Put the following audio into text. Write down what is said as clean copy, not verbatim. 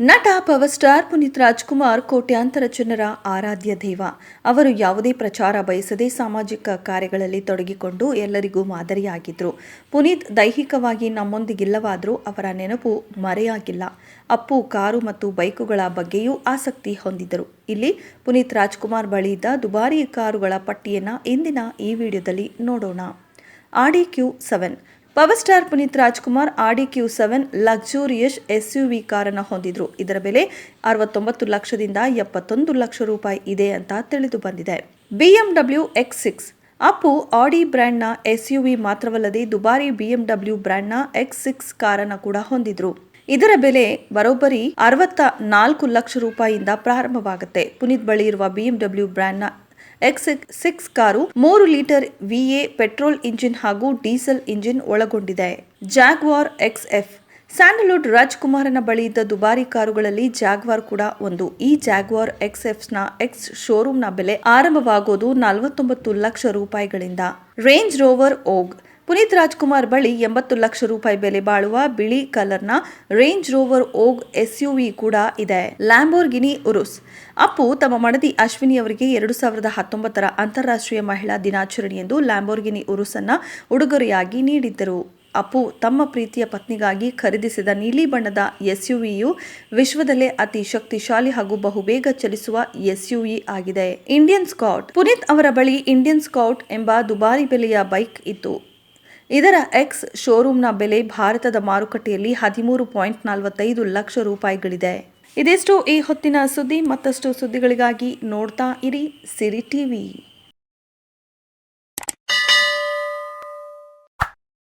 ನಟ power star Puneeth Rajkumar ಕೋಟ್ಯಾಂತರ ಜನರ ಆರಾಧ್ಯ ದೈವ. ಅವರು ಯಾವುದೇ ಪ್ರಚಾರ ಬಯಸದೆ ಸಾಮಾಜಿಕ ಕಾರ್ಯಗಳಲ್ಲಿ ತೊಡಗಿಕೊಂಡು ಎಲ್ಲರಿಗೂ ಮಾದರಿಯಾಗಿದ್ರು. ಪುನೀತ್ ದೈಹಿಕವಾಗಿ ನಮ್ಮೊಂದಿಗಿಲ್ಲವಾದರೂ ಅವರ ನೆನಪು ಮರೆಯಾಗಿಲ್ಲ. ಅಪ್ಪು ಕಾರು ಮತ್ತು ಬೈಕುಗಳ ಬಗ್ಗೆಯೂ ಆಸಕ್ತಿ ಹೊಂದಿದ್ದರು. ಇಲ್ಲಿ ಪುನೀತ್ ರಾಜ್ಕುಮಾರ್ ಬಳಿ ಇದ್ದ ದುಬಾರಿ ಕಾರುಗಳ ಪಟ್ಟಿಯನ್ನು ಇಂದಿನ ಈ ವಿಡಿಯೋದಲ್ಲಿ ನೋಡೋಣ. ಆಡಿ Q7. Power star Puneeth Rajkumar ಆಡಿ Q7 ಲಕ್ಸುರಿಯಸ್ SUV ಕಾರನ್ನು ಹೊಂದಿದ್ರು. ಇದರ ಬೆಲೆ 69 ಲಕ್ಷದಿಂದ 71 ಲಕ್ಷ ರೂಪಾಯಿ ಇದೆ ಅಂತ ತಿಳಿದು ಬಂದಿದೆ. BMW X6. ಅಪ್ಪು ಆಡಿ ಬ್ರ್ಯಾಂಡ್ನ SUV ಮಾತ್ರವಲ್ಲದೆ ದುಬಾರಿ BMW ಬ್ರ್ಯಾಂಡ್ನ X6 ಕಾರನ್ನು ಕೂಡ ಹೊಂದಿದ್ರು. ಇದರ ಬೆಲೆ ಬರೋಬ್ಬರಿ 64 ಲಕ್ಷ ರೂಪಾಯಿಯಿಂದ ಪ್ರಾರಂಭವಾಗುತ್ತೆ. ಪುನೀತ್ ಬಳಿ ಇರುವ BMW ಬ್ರ್ಯಾಂಡ್ನ X6 car 3 litre VA petrol engine ಹಾಗೂ ಡೀಸೆಲ್ ಇಂಜಿನ್ ಒಳಗೊಂಡಿದೆ. Jaguar XF. ಸ್ಯಾಂಡಲ್ವುಡ್ ರಾಜ್ಕುಮಾರನ ಬಳಿ ಇದ್ದ ದುಬಾರಿ ಕಾರುಗಳಲ್ಲಿ ಜಾಗ್ವಾರ್ ಕೂಡ ಒಂದು. ಈ ಜಾಗ್ವಾರ್ XFನ ಶೋರೂಮ್ನ ಬೆಲೆ ಆರಂಭವಾಗೋದು 49 ಲಕ್ಷ ರೂಪಾಯಿಗಳಿಂದ. ರೇಂಜ್ ರೋವರ್ ಓಗ್. ಪುನೀತ್ ರಾಜ್ಕುಮಾರ್ ಬಳಿ 80 ಲಕ್ಷ ರೂಪಾಯಿ ಬೆಲೆ ಬಾಳುವ ಬಿಳಿ ಕಲರ್ನ ರೇಂಜ್ ರೋವರ್ ಓಗ್ SUV ಕೂಡ ಇದೆ. ಲ್ಯಾಂಬೋರ್ಗಿನಿ ಉರುಸ್. ಅಪ್ಪು ತಮ್ಮ ಮಡದಿ ಅಶ್ವಿನಿ ಅವರಿಗೆ 2019ರ ಅಂತಾರಾಷ್ಟ್ರೀಯ ಮಹಿಳಾ ದಿನಾಚರಣೆಯಂದು ಲ್ಯಾಂಬೋರ್ಗಿನಿ ಉರುಸ್ ಅನ್ನ ಉಡುಗೊರೆಯಾಗಿ ನೀಡಿದ್ದರು. ಅಪ್ಪು ತಮ್ಮ ಪ್ರೀತಿಯ ಪತ್ನಿಗಾಗಿ ಖರೀದಿಸಿದ ನೀಲಿ ಬಣ್ಣದ SUVಯು ವಿಶ್ವದಲ್ಲೇ ಅತಿ ಶಕ್ತಿಶಾಲಿ ಹಾಗೂ ಬಹುಬೇಗ ಚಲಿಸುವ SUV ಆಗಿದೆ. Indian scout. ಪುನೀತ್ ಅವರ ಬಳಿ ಇಂಡಿಯನ್ ಸ್ಕೌಟ್ ಎಂಬ ದುಬಾರಿ ಬೆಲೆಯ ಬೈಕ್ ಇತ್ತು. ಇದರ ಶೋರೂಮ್ನ ಬೆಲೆ ಭಾರತದ ಮಾರುಕಟ್ಟೆಯಲ್ಲಿ 13.45 ಲಕ್ಷ ರೂಪಾಯಿಗಳಿದೆ. ಇದೆಷ್ಟು ಈ ಹೊತ್ತಿನ ಸುದ್ದಿ. ಮತ್ತಷ್ಟು ಸುದ್ದಿಗಳಿಗಾಗಿ ನೋಡ್ತಾ ಇರಿ ಸಿರಿ ಟಿವಿ.